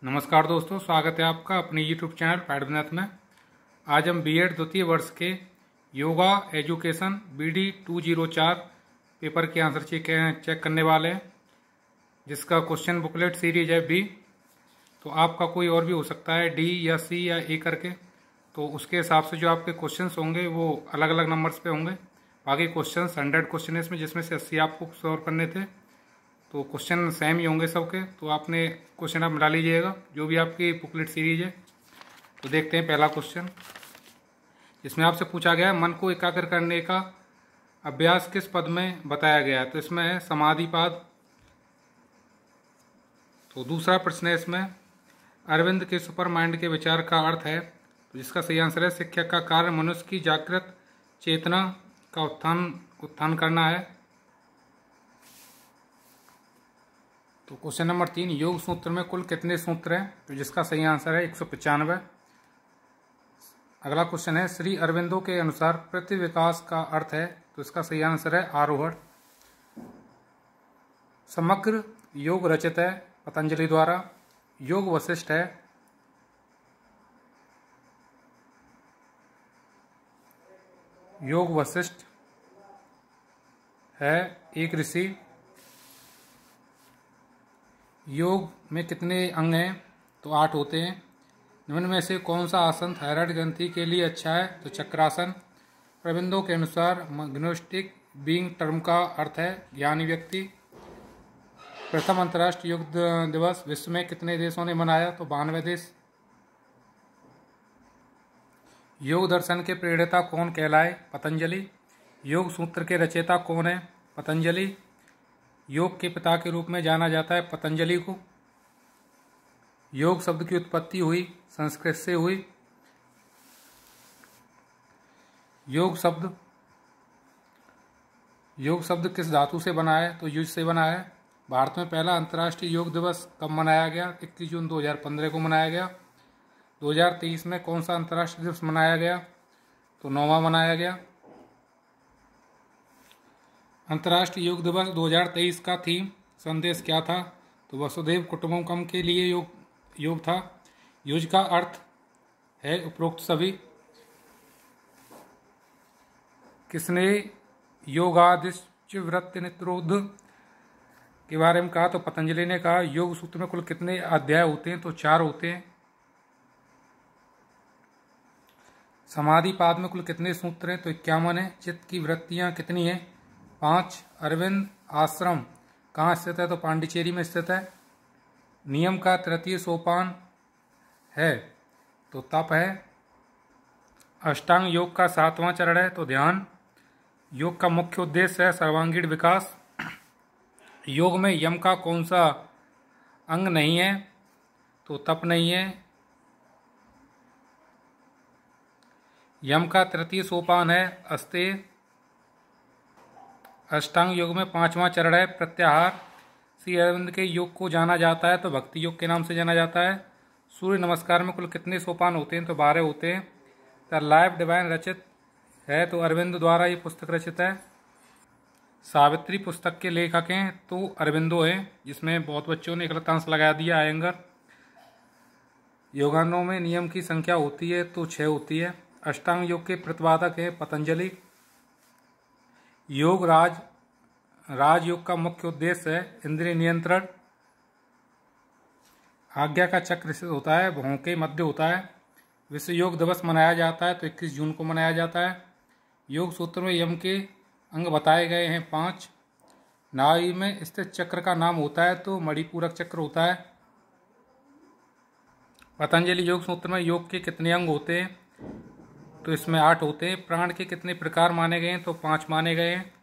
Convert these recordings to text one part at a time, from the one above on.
नमस्कार दोस्तों, स्वागत है आपका अपने यूट्यूब चैनल पैडविनाथ में। आज हम बीएड द्वितीय वर्ष के योगा एजुकेशन BD 204 पेपर के आंसर चेक करने वाले हैं, जिसका क्वेश्चन बुकलेट सीरीज है B। तो आपका कोई और भी हो सकता है, D या C या A करके, तो उसके हिसाब से जो आपके क्वेश्चंस होंगे वो अलग अलग नंबर्स पे होंगे। बाकी क्वेश्चंस 100 क्वेश्चन इसमें, जिसमें से 80 आपको सॉल्व करने थे, तो क्वेश्चन सेम ही होंगे सबके। तो आपने क्वेश्चन आप मिला लीजिएगा जो भी आपकी बुकलेट सीरीज है। तो देखते हैं पहला क्वेश्चन, इसमें आपसे पूछा गया है मन को एकाग्र करने का अभ्यास किस पद में बताया गया है। तो इसमें है समाधिपाद। तो दूसरा प्रश्न है इसमें, अरविंद के सुपर माइंड के विचार का अर्थ है। तो जिसका सही आंसर है शिक्षक का कार्य मनुष्य की जागृत चेतना का उत्थान करना है। तो क्वेश्चन नंबर 3, योग सूत्र में कुल कितने सूत्र हैं। तो जिसका सही आंसर है 195। अगला क्वेश्चन है, श्री अरविंदो के अनुसार पृथ्वी विकास का अर्थ है। तो इसका सही आंसर है आरोहण। समग्र योग रचित है पतंजलि द्वारा। योग वशिष्ठ है। योग वशिष्ठ है एक ऋषि। योग में कितने अंग हैं। तो 8 होते हैं। निम्न में से कौन सा आसन थायराइड ग्रंथि के लिए अच्छा है। तो चक्रासन। अरविंदो के अनुसार ग्नोस्टिक बीइंग टर्म का अर्थ है ज्ञानी व्यक्ति। प्रथम अंतर्राष्ट्रीय योग दिवस विश्व में कितने देशों ने मनाया। तो 92 देश। योग दर्शन के प्रणेता कौन कहलाए। पतंजलि। योग सूत्र के रचयिता कौन है। पतंजलि। योग के पिता के रूप में जाना जाता है पतंजलि को। योग शब्द की उत्पत्ति हुई संस्कृत से हुई। योग शब्द किस धातु से बना है। तो युज से बना है। भारत में पहला अंतर्राष्ट्रीय योग दिवस कब मनाया गया। 21 जून 2015 को मनाया गया। 2023 में कौन सा अंतर्राष्ट्रीय दिवस मनाया गया। तो 9वां मनाया गया। अंतर्राष्ट्रीय योग दिवस 2023 का थीम संदेश क्या था। तो वसुधैव कुटुंबकम के लिए योग था। युज का अर्थ है उपरोक्त सभी। किसने योगादिश्च वृत्ति नित्रोध के बारे में कहा। तो पतंजलि ने कहा। योग सूत्र में कुल कितने अध्याय होते हैं। तो 4 होते हैं। समाधिपाद में कुल कितने सूत्र हैं। तो 51 है। चित्त की वृत्तियां कितनी हैं। 5। अरविंद आश्रम कहाँ स्थित है। तो पांडिचेरी में स्थित है। नियम का तृतीय सोपान है। तो तप है। अष्टांग योग का 7वां चरण है। तो ध्यान। योग का मुख्य उद्देश्य है सर्वांगीण विकास। योग में यम का कौन सा अंग नहीं है। तो तप नहीं है। यम का तृतीय सोपान है अस्तेय। अष्टांग योग में 5वां चरण है प्रत्याहार। श्री अरविंद के योग को जाना जाता है तो भक्ति योग के नाम से जाना जाता है। सूर्य नमस्कार में कुल कितने सोपान होते हैं। तो 12 होते हैं। द लाइफ डिवाइन रचित है। तो अरविंद द्वारा ये पुस्तक रचित है। सावित्री पुस्तक के लेखक हैं तो अरविंदो हैं, जिसमें बहुत बच्चों ने गलत आंसर लगा दिया आयंगर। योगानों में नियम की संख्या होती है तो 6 होती है। अष्टांग योग के प्रतिपादक हैं पतंजलि। योग राजयोग का मुख्य उद्देश्य है इंद्रिय नियंत्रण। आज्ञा का चक्र स्थित होता है, भौं के मध्य होता है। विश्व योग दिवस मनाया जाता है तो 21 जून को मनाया जाता है। योग सूत्र में यम के अंग बताए गए हैं 5। नाभि में स्थित चक्र का नाम होता है तो मणिपूरक चक्र होता है। पतंजलि योग सूत्र में योग के कितने अंग होते हैं। तो इसमें 8 होते हैं। प्राण के कितने प्रकार माने गए हैं। तो 5 माने गए हैं।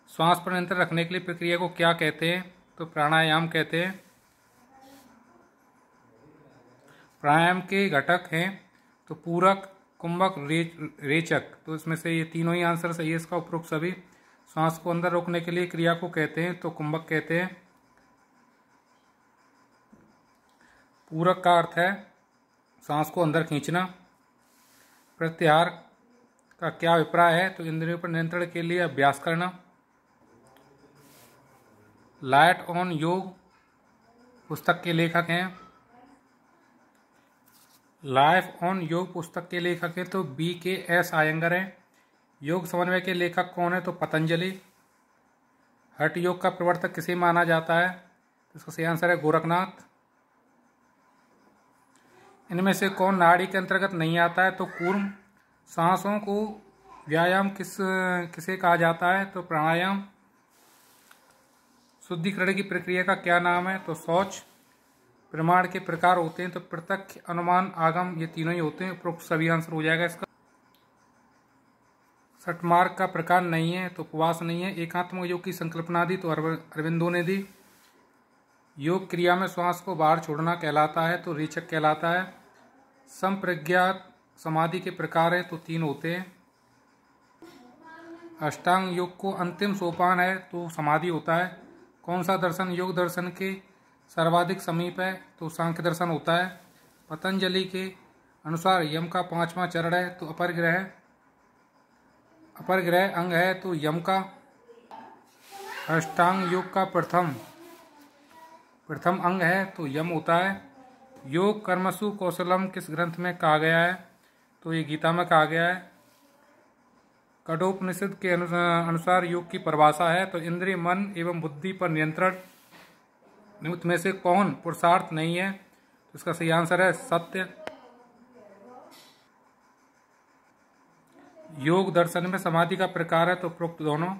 श्वास पर नियंत्रण रखने के लिए प्रक्रिया को क्या कहते हैं। तो प्राणायाम कहते हैं। प्राणायाम के घटक हैं तो पूरक, कुंभक, रेचक। तो इसमें से ये तीनों ही आंसर सही है इसका, उपरोक्त सभी। श्वास को अंदर रोकने के लिए क्रिया को कहते हैं तो कुंभक कहते हैं। पूरक का अर्थ है सांस को अंदर खींचना। प्रत्याहार का क्या अभिप्राय है। तो इंद्रियों पर नियंत्रण के लिए अभ्यास करना। लाइट ऑन योग पुस्तक के लेखक हैं लाइफ ऑन योग पुस्तक के लेखक है तो BKS आयंगर हैं। योग समन्वय के लेखक कौन है तो पतंजलि। हठ योग का प्रवर्तक किसे माना जाता है तो इसका सही आंसर है गोरखनाथ। इनमें से कौन नाड़ी के अंतर्गत नहीं आता है तो कूर्म। सांसों को व्यायाम किसे कहा जाता है तो प्राणायाम। शुद्धिकरण की प्रक्रिया का क्या नाम है तो शौच। प्रमाण के प्रकार होते हैं तो प्रत्यक्ष, अनुमान, आगम, ये तीनों ही होते हैं। उपरोक्त सभी आंसर हो जाएगा इसका। षटमार्ग का प्रकार नहीं है तो उपवास नहीं है। एकात्म योग की संकल्पना दी तो अरविंदो ने दी। योग क्रिया में श्वास को बाहर छोड़ना कहलाता है तो रेचक कहलाता है। संप्रज्ञात समाधि के प्रकार है तो 3 होते हैं। अष्टांग योग को अंतिम सोपान है तो समाधि होता है। कौन सा दर्शन योग दर्शन के सर्वाधिक समीप है तो सांख्य दर्शन होता है। पतंजलि के अनुसार यम का 5वां चरण है तो अपर ग्रह अंग है तो यम का। अष्टांग योग का प्रथम अंग है तो यम होता है। योग कर्मसु कौशलम किस ग्रंथ में कहा गया है तो ये गीता में कहा गया है। कठोपनिषद के अनुसार योग की परिभाषा है तो इंद्रिय, मन एवं बुद्धि पर नियंत्रण। निम्न में से कौन पुरुषार्थ नहीं है तो इसका सही आंसर है सत्य। योग दर्शन में समाधि का प्रकार है तो उपरोक्त दोनों।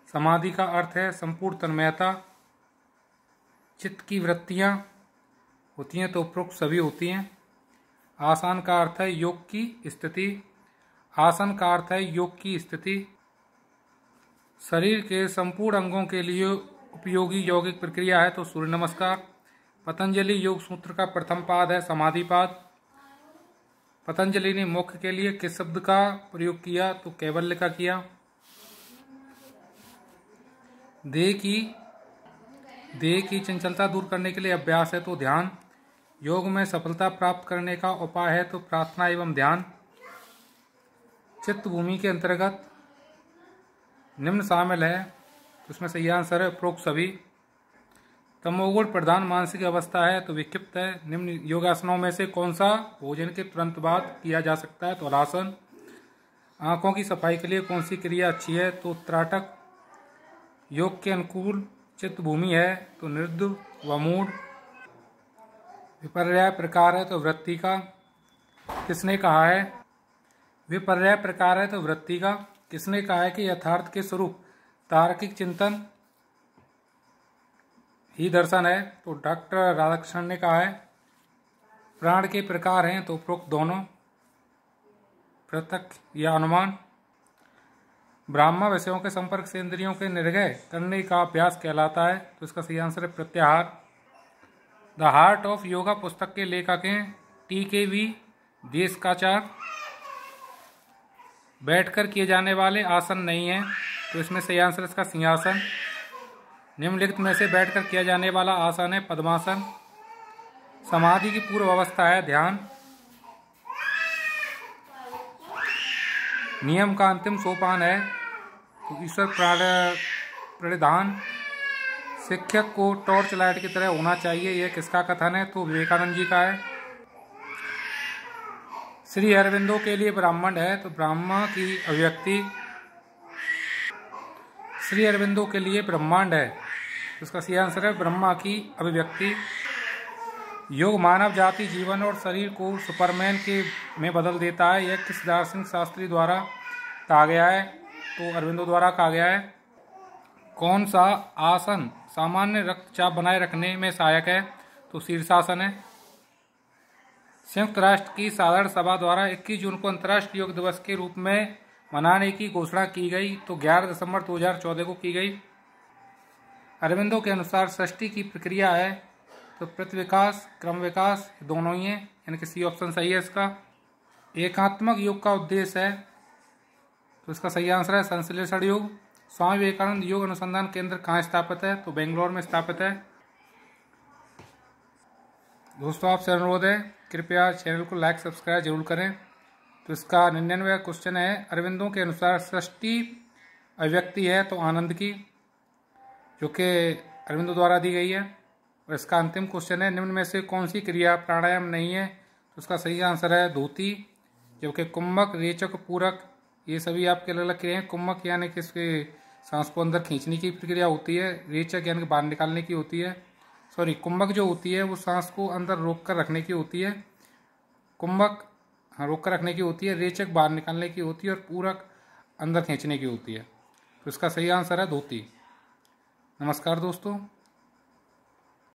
समाधि का अर्थ है संपूर्ण तन्मयता। चित्त की वृत्तियां होती हैं तो उपरोक्त सभी होती हैं। आसन का अर्थ है योग की स्थिति। आसन का अर्थ है योग की स्थिति। शरीर के संपूर्ण अंगों के लिए उपयोगी यौगिक प्रक्रिया है तो सूर्य नमस्कार। पतंजलि योग सूत्र का प्रथम पाद है समाधि पाद। पतंजलि ने मोक्ष के लिए किस शब्द का प्रयोग किया तो कैवल्य का किया। देह की चंचलता दूर करने के लिए अभ्यास है तो ध्यान। योग में सफलता प्राप्त करने का उपाय है तो प्रार्थना एवं ध्यान। चित्त भूमि के अंतर्गत निम्न शामिल है तो इसमें सही आंसर है उपरोक्त सभी। तमोगुण प्रधान मानसिक अवस्था है तो विक्षिप्त है। निम्न योगासनों में से कौन सा भोजन के तुरंत बाद किया जा सकता है तो हलासन। आंखों की सफाई के लिए कौन सी क्रिया अच्छी है तो त्राटक। योग के अनुकूल चित्त भूमि है तो नृत्य व मूढ़। विपर्याय प्रकार है तो वृत्ति का। किसने कहा है विपर्याय प्रकार है तो वृत्ति का। किसने कहा है कि यथार्थ के स्वरूप तार्किक चिंतन ही दर्शन है तो डॉक्टर राधाकृष्णन ने कहा है। प्राण के प्रकार हैं तो उपरोक्त दोनों, प्रत्यक्ष या अनुमान। ब्राह्मण विषयों के संपर्क से इंद्रियों के निर्गय करने का अभ्यास कहलाता है तो इसका सही आंसर है प्रत्याहार। द हार्ट ऑफ योगा पुस्तक के लेखक हैं TKV देशकाचार्य। बैठकर किए जाने वाले आसन नहीं है तो इसमें सही आंसर इसका सिंहासन। निम्नलिखित में से बैठकर किया जाने वाला आसन है पद्मासन। समाधि की पूर्व अवस्था है ध्यान। नियम का अंतिम सोपान है तो ईश्वर प्रणिधान। शिक्षक को टॉर्च लाइट की तरह होना चाहिए, यह किसका कथन है तो विवेकानंद जी का है। श्री अरविंदो के लिए ब्राह्मण है तो ब्रह्मा की अभिव्यक्ति। श्री अरविंदो के लिए ब्रह्मांड है तो इसका सही आंसर है ब्रह्मा की अभिव्यक्ति। योग मानव जाति जीवन और शरीर को सुपरमैन में बदल देता है, यह किस दार्शनिक शास्त्री द्वारा कहा गया है तो अरविंदो द्वारा कहा गया है। कौन सा आसन सामान्य रक्तचाप बनाए रखने में सहायक है तो शीर्षासन है। संयुक्त राष्ट्र की साधारण सभा द्वारा 21 जून को अंतर्राष्ट्रीय योग दिवस के रूप में मनाने की घोषणा की गई तो 11 दिसंबर 2014 को की गई। अरविंदो के अनुसार सृष्टि की प्रक्रिया है तो प्रतिविकास, क्रम विकास दोनों ही हैं, यानी कि सी ऑप्शन सही है इसका। एकात्मक योग का उद्देश्य है तो इसका सही आंसर है संश्लेषण योग। स्वामी विवेकानंद योग अनुसंधान केंद्र कहाँ स्थापित है तो बेंगलोर में स्थापित है। दोस्तों आपसे अनुरोध है कृपया चैनल को लाइक सब्सक्राइब जरूर करें। तो इसका 99वां क्वेश्चन है अरविंदो के अनुसार सृष्टि अभिव्यक्ति है तो आनंद की, जो कि अरविंदो द्वारा दी गई है। और इसका अंतिम क्वेश्चन है निम्न में से कौन सी क्रिया प्राणायाम नहीं है उसका सही आंसर है धोती। जबकि कुंभक, रेचक, पूरक ये सभी आपके अलग अलग क्रिया हैं। कुंभक यानी कि इसके सांस को अंदर खींचने की प्रक्रिया होती है। रेचक यानी कि बाहर निकालने की होती है। कुंभक जो होती है वो सांस को अंदर रोक कर रखने की होती है। कुंभक रोक कर रखने की होती है। रेचक बाहर निकालने की होती है और पूरक अंदर खींचने की होती है। तो इसका सही आंसर है धोती। नमस्कार दोस्तों।